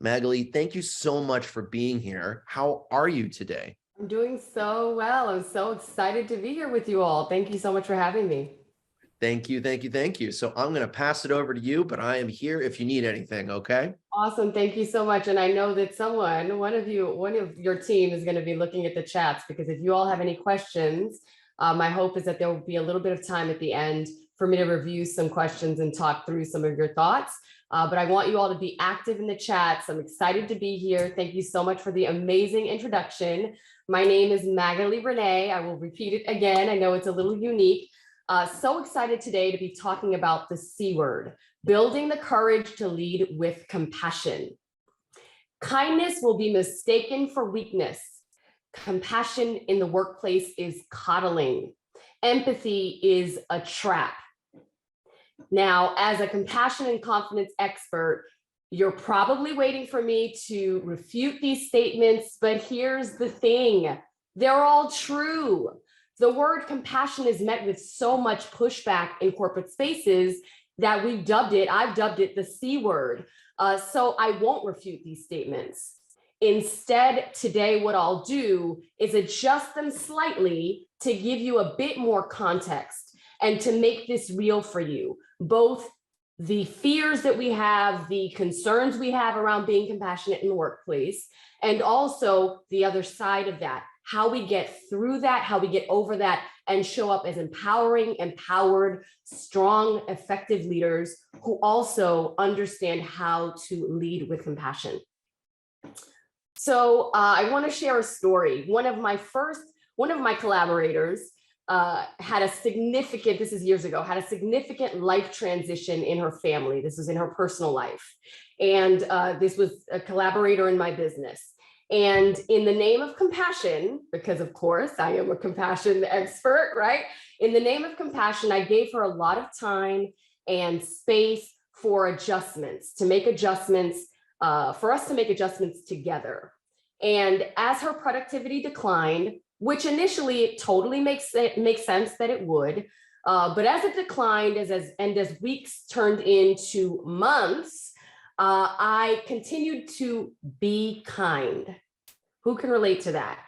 Magalie, thank you so much for being here. How are you today? I'm doing so well. I'm so excited to be here with you all. Thank you so much for having me. Thank you, thank you, thank you. So I'm going to pass it over to you, but I am here if you need anything, okay? Awesome. Thank you so much. And I know that one of your team is going to be looking at the chats, because if you all have any questions, my hope is that there will be a little bit of time at the end for me to review some questions and talk through some of your thoughts. But I want you all to be active in the chats. I'm excited to be here. Thank you so much for the amazing introduction. My name is Magalie René. I will repeat it again. I know it's a little unique. So excited today to be talking about the C word, building the courage to lead with compassion. Kindness will be mistaken for weakness. Compassion in the workplace is coddling. Empathy is a trap. Now, as a compassion and confidence expert, you're probably waiting for me to refute these statements, but here's the thing. They're all true. The word compassion is met with so much pushback in corporate spaces that I've dubbed it the C word. So I won't refute these statements. Instead, today, what I'll do is adjust them slightly to give you a bit more context and to make this real for you, both the fears that we have, the concerns we have around being compassionate in the workplace, and also the other side of that, how we get through that, how we get over that, and show up as empowered, strong, effective leaders who also understand how to lead with compassion. So I want to share a story. One of my collaborators had a significant, this is years ago, had a significant life transition in her family. This was in her personal life. And this was a collaborator in my business. And in the name of compassion, because of course I am a compassion expert, right? In the name of compassion, I gave her a lot of time and space for adjustments, to make adjustments, for us to make adjustments together. And as her productivity declined, which initially it totally makes sense that it would, but as it declined, as weeks turned into months, I continued to be kind. Who can relate to that?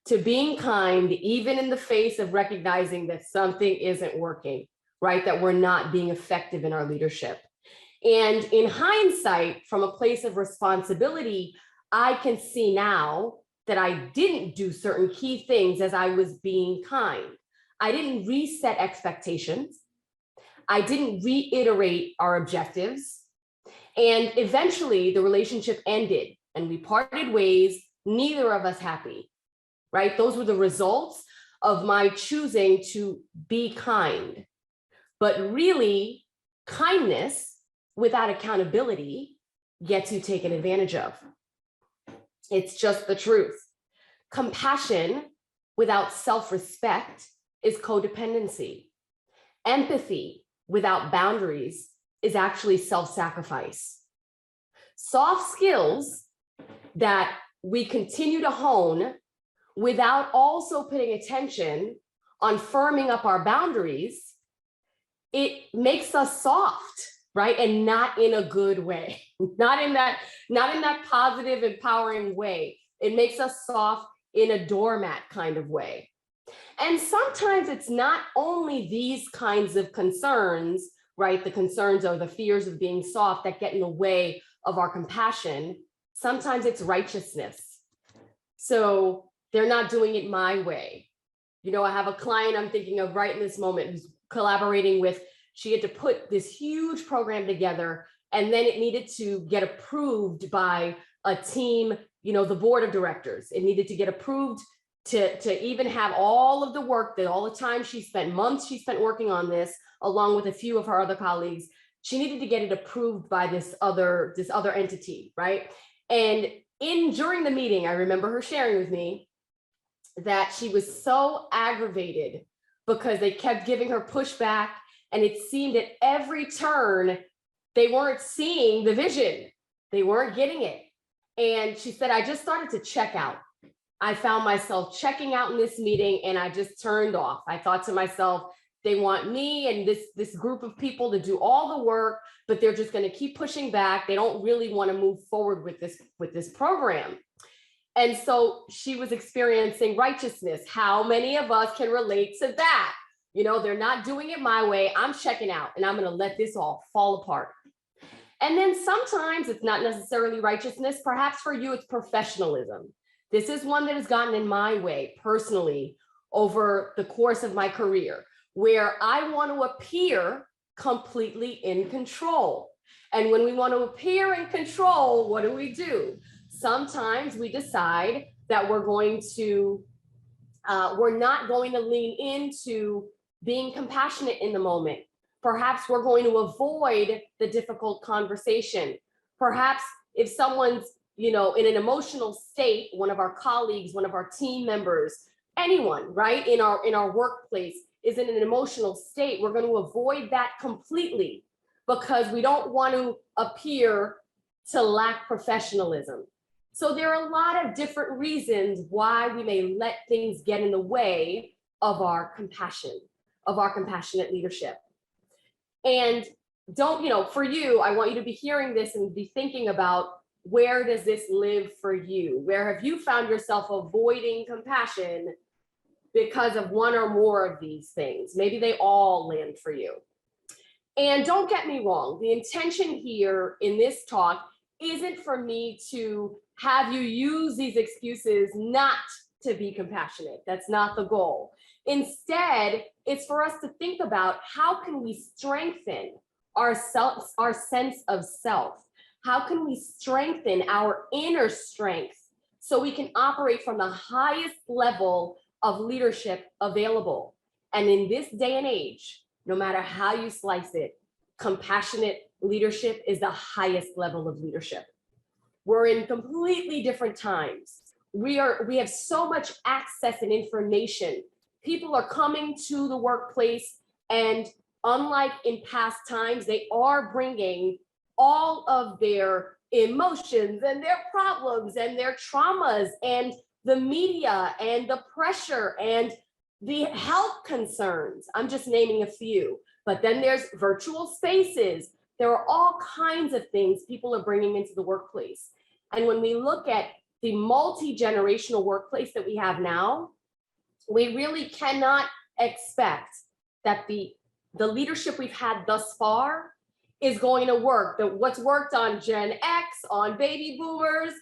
To being kind, even in the face of recognizing that something isn't working, right? That we're not being effective in our leadership. And in hindsight, from a place of responsibility, I can see now that I didn't do certain key things as I was being kind. I didn't reset expectations. I didn't reiterate our objectives. And eventually the relationship ended and we parted ways, neither of us happy, right? Those were the results of my choosing to be kind. But really, kindness without accountability gets you taken advantage of. It's just the truth. Compassion without self-respect is codependency. Empathy without boundaries is actually self-sacrifice. Soft skills that we continue to hone without also paying attention on firming up our boundaries, it makes us soft, right? And not in a good way, not in that positive, empowering way. It makes us soft in a doormat kind of way. And sometimes it's not only these kinds of concerns, right? The concerns or the fears of being soft that get in the way of our compassion. Sometimes it's righteousness. So they're not doing it my way. You know, I have a client I'm thinking of right in this moment who's collaborating with. She had to put this huge program together, and then it needed to get approved by a team, you know, the board of directors. It needed to get approved to even have all of the work, that all the time she spent, months she spent working on this, along with a few of her other colleagues. She needed to get it approved by this other entity, right? And during the meeting, I remember her sharing with me that she was so aggravated because they kept giving her pushback, and it seemed at every turn they weren't seeing the vision. They weren't getting it. And she said, I just started to check out. I found myself checking out in this meeting and I just turned off. I thought to myself, They want me and this group of people to do all the work, but they're just going to keep pushing back. They don't really want to move forward with this program. And so she was experiencing righteousness. How many of us can relate to that? You know, they're not doing it my way. I'm checking out and I'm going to let this all fall apart. And then sometimes it's not necessarily righteousness. Perhaps for you, it's professionalism. This is one that has gotten in my way personally over the course of my career, where I want to appear completely in control. And when we want to appear in control, what do? Sometimes we decide that we're not going to lean into being compassionate in the moment. Perhaps we're going to avoid the difficult conversation. Perhaps if someone's, in an emotional state, one of our colleagues, one of our team members, anyone, right, in our workplace is in an emotional state, we're going to avoid that completely because we don't want to appear to lack professionalism. So there are a lot of different reasons why we may let things get in the way of our compassion, of our compassionate leadership. And for you, I want you to be hearing this and be thinking about, where does this live for you? Where have you found yourself avoiding compassion because of one or more of these things? Maybe they all land for you. And don't get me wrong, the intention here in this talk isn't for me to have you use these excuses not to be compassionate. That's not the goal. Instead, it's for us to think about, how can we strengthen our sense of self? How can we strengthen our inner strength so we can operate from the highest level of leadership available? And in this day and age, no matter how you slice it, compassionate leadership is the highest level of leadership. We're in completely different times. We have so much access and information. People are coming to the workplace, and unlike in past times, they are bringing all of their emotions and their problems and their traumas and the media and the pressure and the health concerns. I'm just naming a few, but then there's virtual spaces. There are all kinds of things people are bringing into the workplace. And when we look at the multi-generational workplace that we have now, we really cannot expect that the leadership we've had thus far is going to work. That what's worked on Gen X, on baby boomers,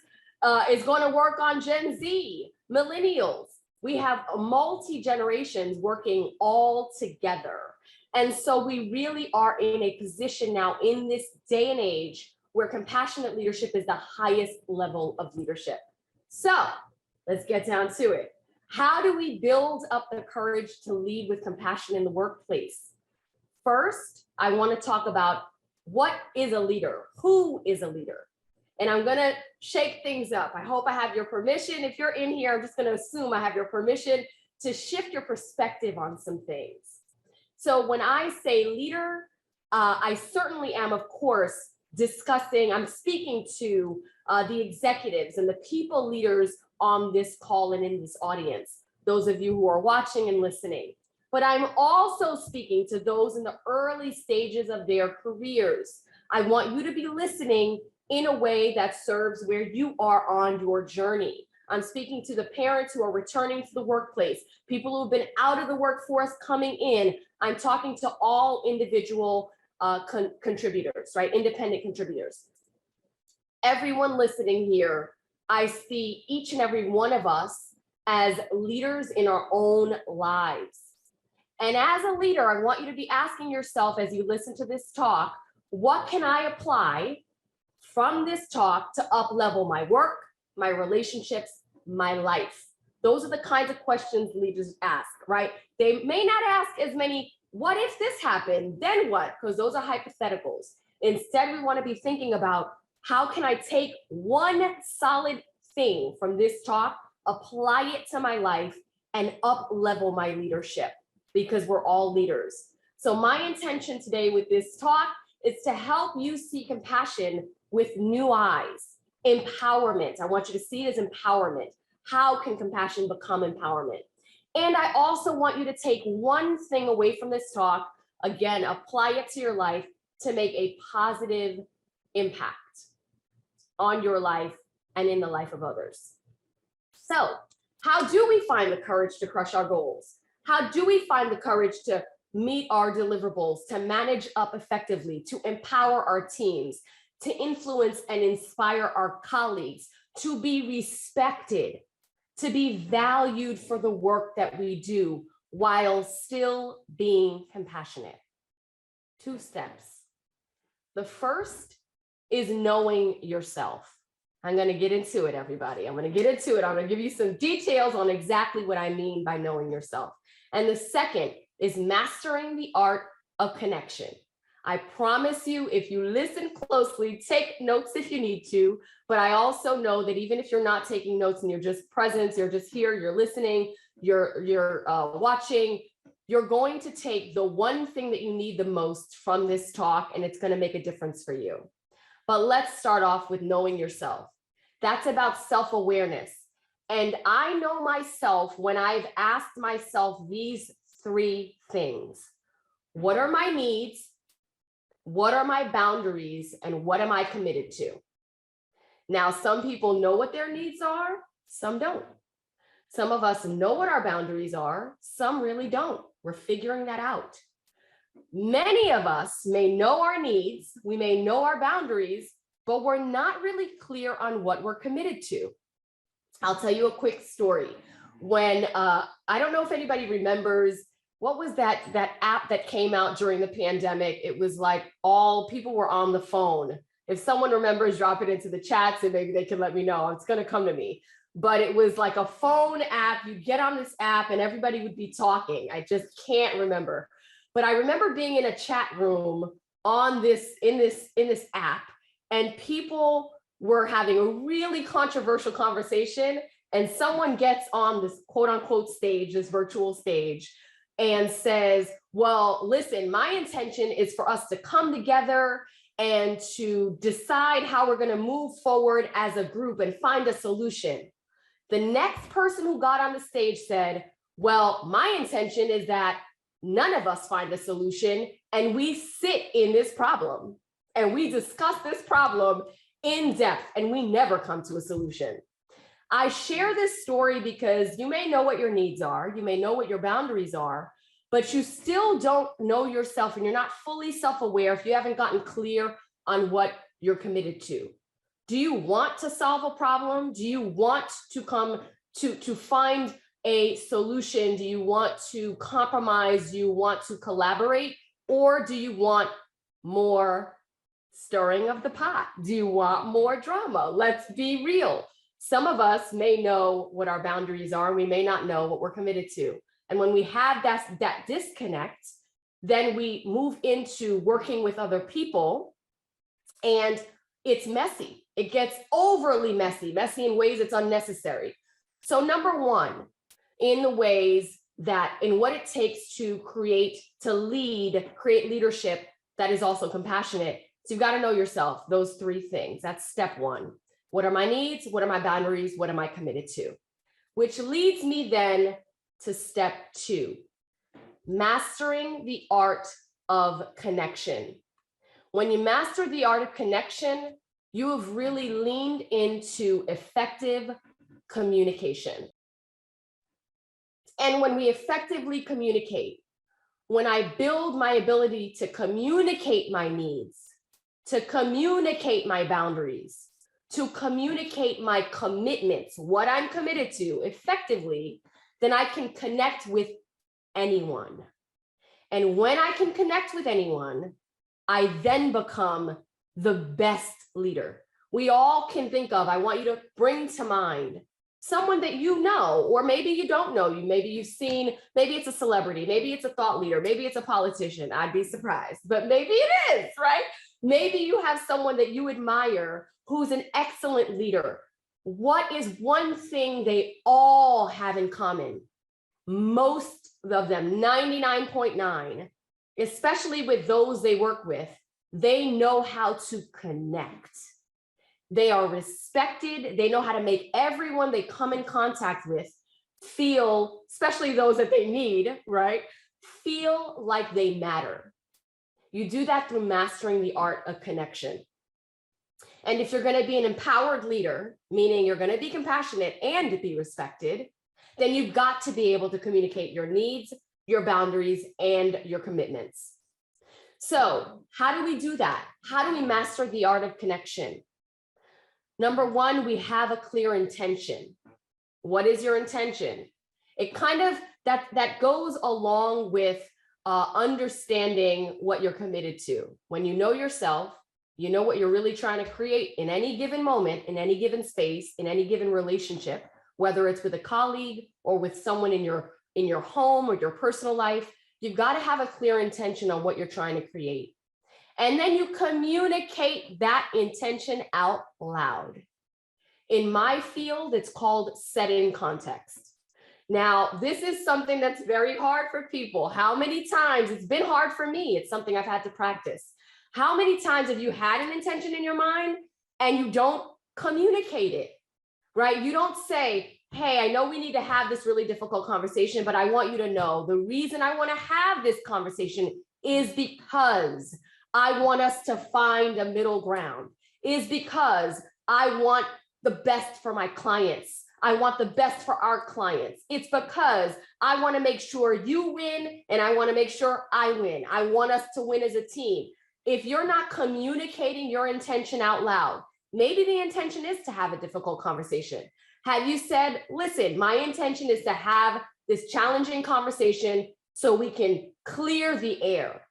is going to work on Gen Z, millennials. We have multi-generations working all together. And so we really are in a position now in this day and age where compassionate leadership is the highest level of leadership. So let's get down to it. How do we build up the courage to lead with compassion in the workplace? First, I want to talk about, what is a leader? Who is a leader? And I'm going to shake things up. I hope I have your permission. If you're in here, I'm just going to assume I have your permission to shift your perspective on some things. So when I say leader, I certainly am, of course, I'm speaking to the executives and the people leaders on this call and in this audience, those of you who are watching and listening. But I'm also speaking to those in the early stages of their careers. I want you to be listening in a way that serves where you are on your journey. I'm speaking to the parents who are returning to the workplace, people who've been out of the workforce coming in. I'm talking to all individual contributors, right? Independent contributors. Everyone listening here, I see each and every one of us as leaders in our own lives. And as a leader, I want you to be asking yourself as you listen to this talk, what can I apply from this talk to up-level my work, my relationships, my life? Those are the kinds of questions leaders ask, right? They may not ask as many, what if this happened, then what? Because those are hypotheticals. Instead, we want to be thinking about, how can I take one solid thing from this talk, apply it to my life, and up-level my leadership? Because we're all leaders. So my intention today with this talk is to help you see compassion with new eyes, empowerment. I want you to see it as empowerment. How can compassion become empowerment? And I also want you to take one thing away from this talk, again, apply it to your life to make a positive impact on your life and in the life of others. So, how do we find the courage to crush our goals? How do we find the courage to meet our deliverables, to manage up effectively, to empower our teams, to influence and inspire our colleagues, to be respected, to be valued for the work that we do while still being compassionate? 2 steps. The first is knowing yourself. I'm going to get into it, everybody. I'm going to get into it. I'm going to give you some details on exactly what I mean by knowing yourself. And the second is mastering the art of connection. I promise you, if you listen closely, take notes if you need to, but I also know that even if you're not taking notes and you're just present, you're just here, you're listening, you're watching, you're going to take the one thing that you need the most from this talk, and it's going to make a difference for you. But let's start off with knowing yourself. That's about self-awareness. And I know myself when I've asked myself these 3 things. What are my needs? What are my boundaries? And what am I committed to? Now, some people know what their needs are, some don't. Some of us know what our boundaries are, some really don't. We're figuring that out. Many of us may know our needs, we may know our boundaries, but we're not really clear on what we're committed to. I'll tell you a quick story. When, I don't know if anybody remembers, what was that app that came out during the pandemic? It was like all people were on the phone. If someone remembers, drop it into the chats and maybe they can let me know. It's going to come to me. But it was like a phone app. You get on this app and everybody would be talking. I just can't remember. But I remember being in a chat room on this, in this app, and people were having a really controversial conversation, and someone gets on this quote unquote stage, this virtual stage, and says, well, listen, my intention is for us to come together and to decide how we're going to move forward as a group and find a solution. The next person who got on the stage said, well, my intention is that none of us find a solution and we sit in this problem and we discuss this problem in depth and we never come to a solution. I share this story because you may know what your needs are, you may know what your boundaries are, but you still don't know yourself and you're not fully self-aware if you haven't gotten clear on what you're committed to. Do you want to solve a problem? Do you want to come to find a solution? Do you want to compromise? Do you want to collaborate? Or do you want more stirring of the pot? Do you want more drama? Let's be real. Some of us may know what our boundaries are. We may not know what we're committed to. And when we have that disconnect, then we move into working with other people, and it's messy. It gets overly messy in ways it's unnecessary. So number one, in the ways that, in what it takes to create leadership that is also compassionate. So you've got to know yourself, those 3 things. That's step 1. What are my needs? What are my boundaries? What am I committed to? Which leads me then to step 2, mastering the art of connection. When you master the art of connection, you have really leaned into effective communication. And when we effectively communicate, when I build my ability to communicate my needs, to communicate my boundaries, to communicate my commitments, what I'm committed to effectively, then I can connect with anyone. And when I can connect with anyone, I then become the best leader. We all can think of, I want you to bring to mind someone that you know, or maybe you don't know, maybe you've seen, maybe it's a celebrity, maybe it's a thought leader, maybe it's a politician, I'd be surprised, but maybe it is, right? Maybe you have someone that you admire who's an excellent leader. What is one thing they all have in common? Most of them, 99.9, especially with those they work with, they know how to connect. They are respected. They know how to make everyone they come in contact with feel, especially those that they need, right? Feel like they matter. You do that through mastering the art of connection. And if you're going to be an empowered leader, meaning you're going to be compassionate and be respected, then you've got to be able to communicate your needs, your boundaries, and your commitments. So how do we do that? How do we master the art of connection? Number one, we have a clear intention. What is your intention? It kind of, that goes along with understanding what you're committed to. When you know yourself, you know what you're really trying to create in any given moment, in any given space, in any given relationship, whether it's with a colleague or with someone in your home or your personal life. You've got to have a clear intention on what you're trying to create. And then you communicate that intention out loud. In my field, it's called setting context. Now, this is something that's very hard for people. How many times, it's been hard for me, it's something I've had to practice. How many times have you had an intention in your mind and you don't communicate it, right? You don't say, hey, I know we need to have this really difficult conversation, but I want you to know the reason I want to have this conversation is because I want us to find a middle ground, is because I want the best for my clients. I want the best for our clients. It's because I want to make sure you win and I want to make sure I win. I want us to win as a team. If you're not communicating your intention out loud, maybe the intention is to have a difficult conversation. Have you said, listen, my intention is to have this challenging conversation so we can clear the air.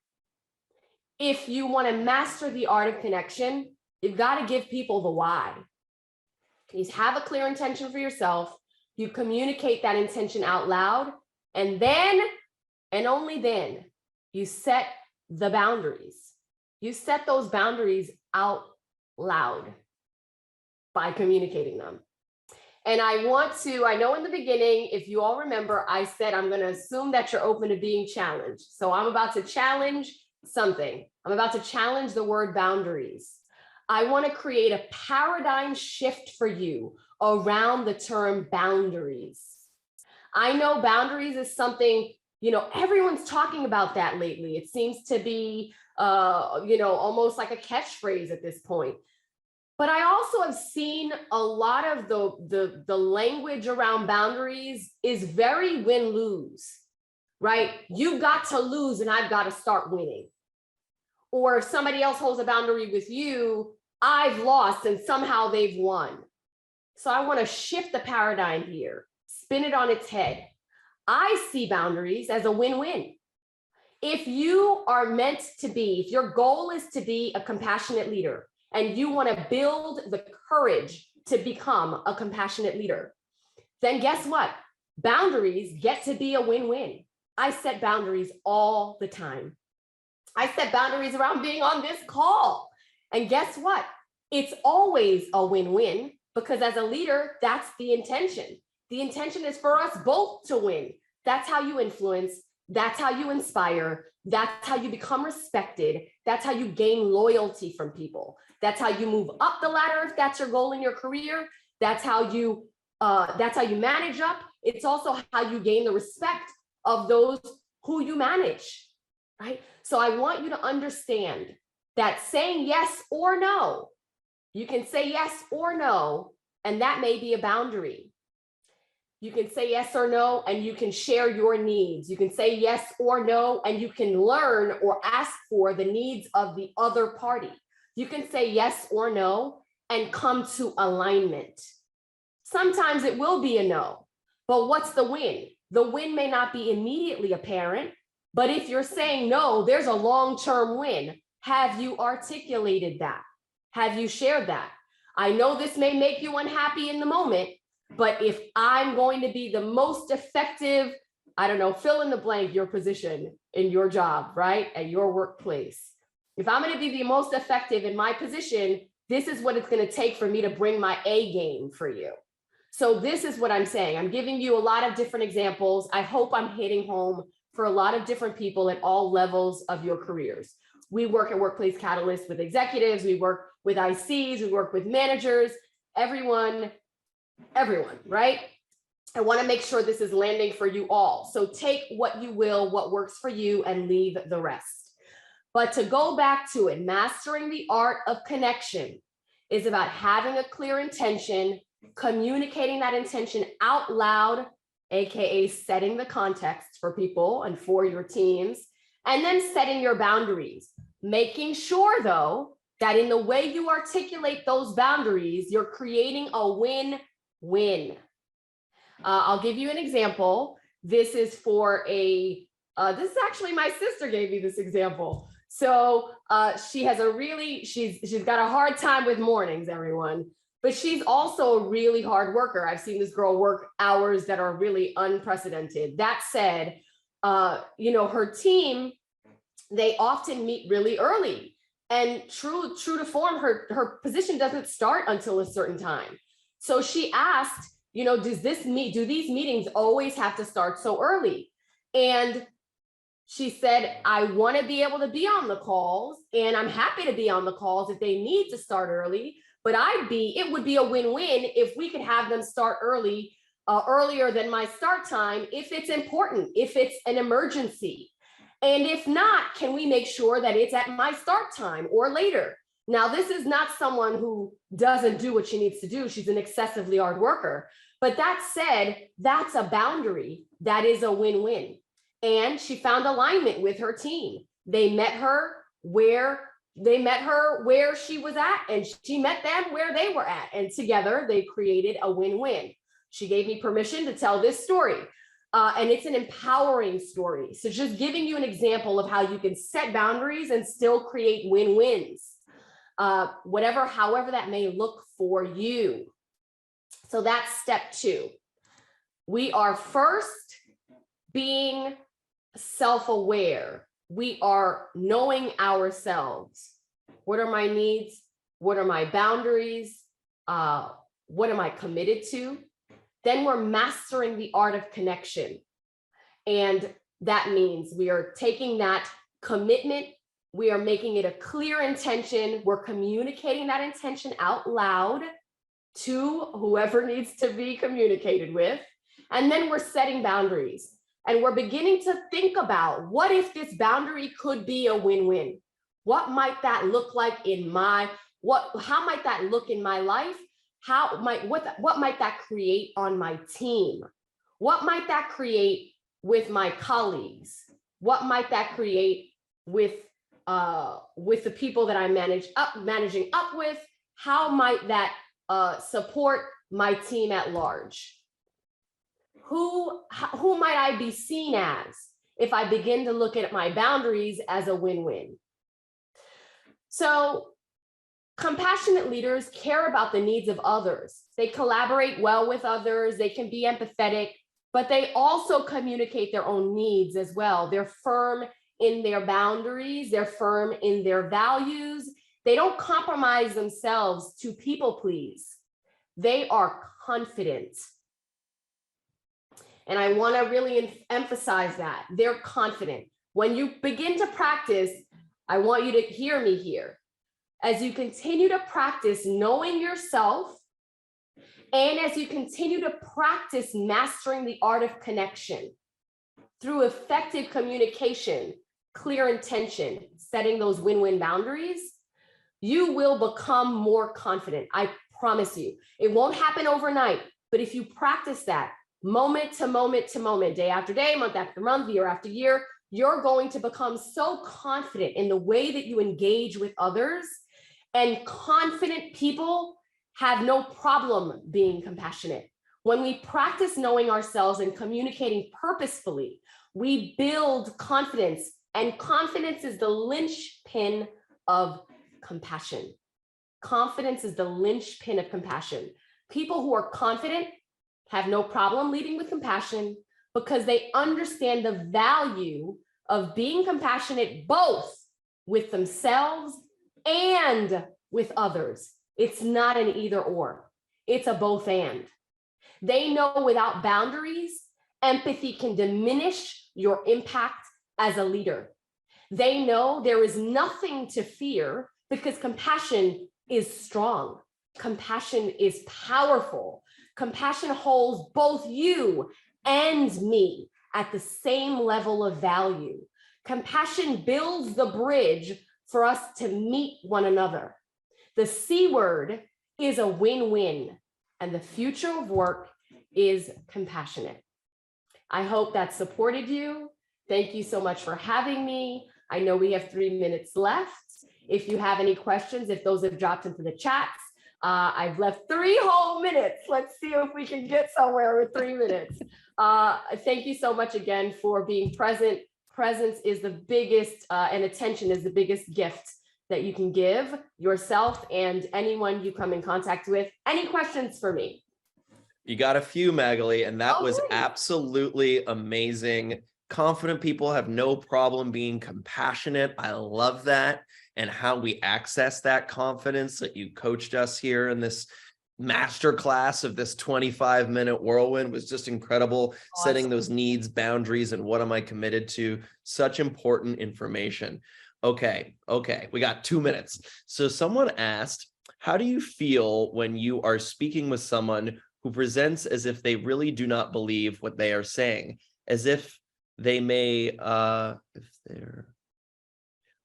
If you want to master the art of connection, you've got to give people the why. You have a clear intention for yourself. You communicate that intention out loud, and then, and only then, you set the boundaries. You set those boundaries out loud by communicating them. And I know in the beginning, if you all remember, I said, I'm going to assume that you're open to being challenged. So I'm about to challenge something. I'm about to challenge the word boundaries. I want to create a paradigm shift for you around the term boundaries. I know boundaries is something, everyone's talking about that lately. It seems to be, almost like a catchphrase at this point. But I also have seen a lot of the language around boundaries is very win-lose, right? You've got to lose and I've got to start winning. Or if somebody else holds a boundary with you, I've lost and somehow they've won. So I want to shift the paradigm here, spin it on its head. I see boundaries as a win-win. If you are meant to be, if your goal is to be a compassionate leader, and you want to build the courage to become a compassionate leader, then guess what? Boundaries get to be a win-win. I set boundaries all the time. I set boundaries around being on this call. And guess what? It's always a win-win because as a leader, that's the intention. The intention is for us both to win. That's how you influence. That's how you inspire. That's how you become respected. That's how you gain loyalty from people. That's how you move up the ladder if that's your goal in your career. That's how you manage up. It's also how you gain the respect of those who you manage, right? So I want you to understand that saying yes or no, you can say yes or no, and that may be a boundary. You can say yes or no, and you can share your needs. You can say yes or no, and you can learn or ask for the needs of the other party. You can say yes or no and come to alignment. Sometimes it will be a no, but what's the win? The win may not be immediately apparent, but if you're saying no, there's a long-term win. Have you articulated that? Have you shared that? I know this may make you unhappy in the moment, but if I'm going to be the most effective, I don't know, fill in the blank, your position in your job, right? At your workplace. If I'm going to be the most effective in my position, this is what it's going to take for me to bring my A game for you. So this is what I'm saying. I'm giving you a lot of different examples. I hope I'm hitting home for a lot of different people at all levels of your careers. We work at Workplace Catalyst with executives. We work with ICs. We work with managers, everyone, right? I want to make sure this is landing for you all. So take what you will, what works for you, and leave the rest. But to go back to it, mastering the art of connection is about having a clear intention, communicating that intention out loud, AKA setting the context for people and for your teams, and then setting your boundaries, making sure though, that in the way you articulate those boundaries, you're creating a win-win. I'll give you an example. This is for this is actually my sister gave me this example. So she has she's got a hard time with mornings, everyone, but she's also a really hard worker. I've seen this girl work hours that are really unprecedented. That said, her team, they often meet really early, and true to form, her position doesn't start until a certain time. So she asked, do these meetings always have to start so early? And she said, I want to be able to be on the calls, and I'm happy to be on the calls if they need to start early, but it would be a win-win if we could have them start early, earlier than my start time, if it's important, if it's an emergency. And if not, can we make sure that it's at my start time or later? Now, this is not someone who doesn't do what she needs to do. She's an excessively hard worker. But that said, that's a boundary. That is a win-win. And she found alignment with her team. They met her where she was at, and she met them where they were at. And together they created a win-win. She gave me permission to tell this story. And it's an empowering story. So just giving you an example of how you can set boundaries and still create win-wins. However that may look for you. So that's step 2. We are first being self-aware. We are knowing ourselves. What are my needs? What are my boundaries? What am I committed to? Then we're mastering the art of connection. And that means we are taking that commitment, we are making it a clear intention, we're communicating that intention out loud to whoever needs to be communicated with, and then we're setting boundaries. And we're beginning to think about, what if this boundary could be a win-win? What might that look like how might that look in my life? What might that create on my team? What might that create with my colleagues? What might that create with the people that I'm managing up with? How might that support my team at large? Who might I be seen as if I begin to look at my boundaries as a win-win? So compassionate leaders care about the needs of others. They collaborate well with others. They can be empathetic, but they also communicate their own needs as well. They're firm in their boundaries. They're firm in their values. They don't compromise themselves to people please. They are confident. And I want to really emphasize that. They're confident. When you begin to practice, I want you to hear me here. As you continue to practice knowing yourself, and as you continue to practice mastering the art of connection through effective communication, clear intention, setting those win-win boundaries, you will become more confident. I promise you. It won't happen overnight, but if you practice that moment to moment to moment, day after day, month after month, year after year, you're going to become so confident in the way that you engage with others. And confident people have no problem being compassionate. When we practice knowing ourselves and communicating purposefully, we build confidence, and confidence is the linchpin of compassion. Confidence is the linchpin of compassion. People who are confident have no problem leading with compassion because they understand the value of being compassionate both with themselves and with others. It's not an either or, it's a both and. They know without boundaries, empathy can diminish your impact as a leader. They know there is nothing to fear because compassion is strong. Compassion is powerful. Compassion holds both you and me at the same level of value. Compassion builds the bridge for us to meet one another. The C word is a win-win, and the future of work is compassionate. I hope that supported you. Thank you so much for having me. I know we have 3 minutes left. If you have any questions, if those have dropped into the chats, I've left 3 whole minutes. Let's see if we can get somewhere with 3 minutes. Thank you so much again for being present. Presence is the biggest, and attention is the biggest gift that you can give yourself and anyone you come in contact with. Any questions for me? You got a few, Magalie, and that was great. absolutely amazing. Confident people have no problem being compassionate. I love that. And how we access that confidence that you coached us here in this masterclass of this 25-minute whirlwind was just incredible. Awesome. Setting those needs, boundaries, and what am I committed to? Such important information. Okay, we got 2 minutes. So someone asked, how do you feel when you are speaking with someone who presents as if they really do not believe what they are saying, as if they may,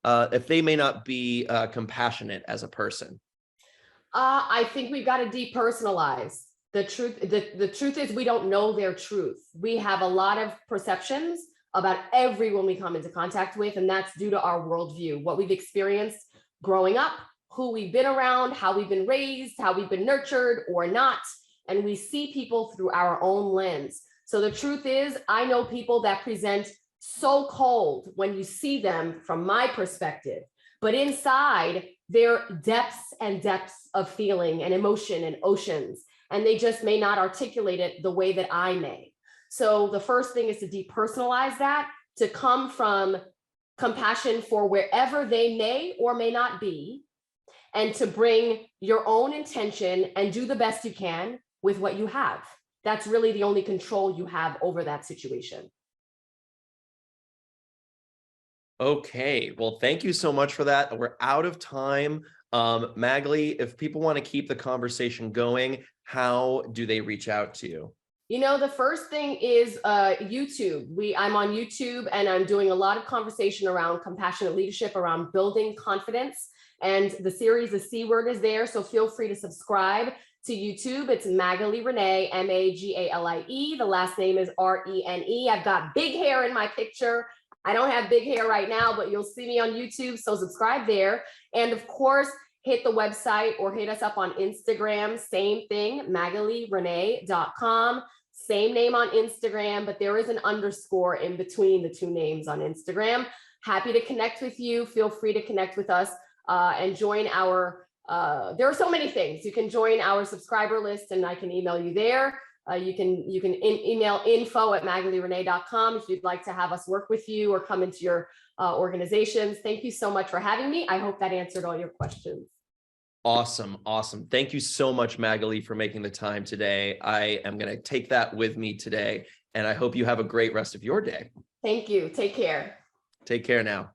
if they may not be compassionate as a person? I think we've got to depersonalize the truth. The truth is we don't know their truth. We have a lot of perceptions about everyone we come into contact with, and that's due to our worldview, what we've experienced growing up, who we've been around, how we've been raised, how we've been nurtured or not. And we see people through our own lens. So the truth is, I know people that present so cold when you see them from my perspective, but inside there are depths and depths of feeling and emotion and oceans, and they just may not articulate it the way that I may. So the first thing is to depersonalize that, to come from compassion for wherever they may or may not be, and to bring your own intention and do the best you can with what you have. That's really the only control you have over that situation. Okay, well, thank you so much for that. We're out of time. Magalie, if people want to keep the conversation going, how do they reach out to you? You know, the first thing is YouTube. I'm on YouTube, and I'm doing a lot of conversation around compassionate leadership, around building confidence. And the series, the C word, is there. So feel free to subscribe to YouTube. It's Magalie René, Magalie. The last name is Rene. I've got big hair in my picture. I don't have big hair right now, but you'll see me on YouTube. So subscribe there. And of course, hit the website or hit us up on Instagram. Same thing, MagalieRené.com. Same name on Instagram, but there is an underscore in between the 2 names on Instagram. Happy to connect with you. Feel free to connect with us and join our, there are so many things. You can join our subscriber list, and I can email you there. You can email info@MagalieRené.com if you'd like to have us work with you or come into your organizations. Thank you so much for having me. I hope that answered all your questions. Awesome. Thank you so much, Magalie, for making the time today. I am going to take that with me today, and I hope you have a great rest of your day. Thank you. Take care. Take care now.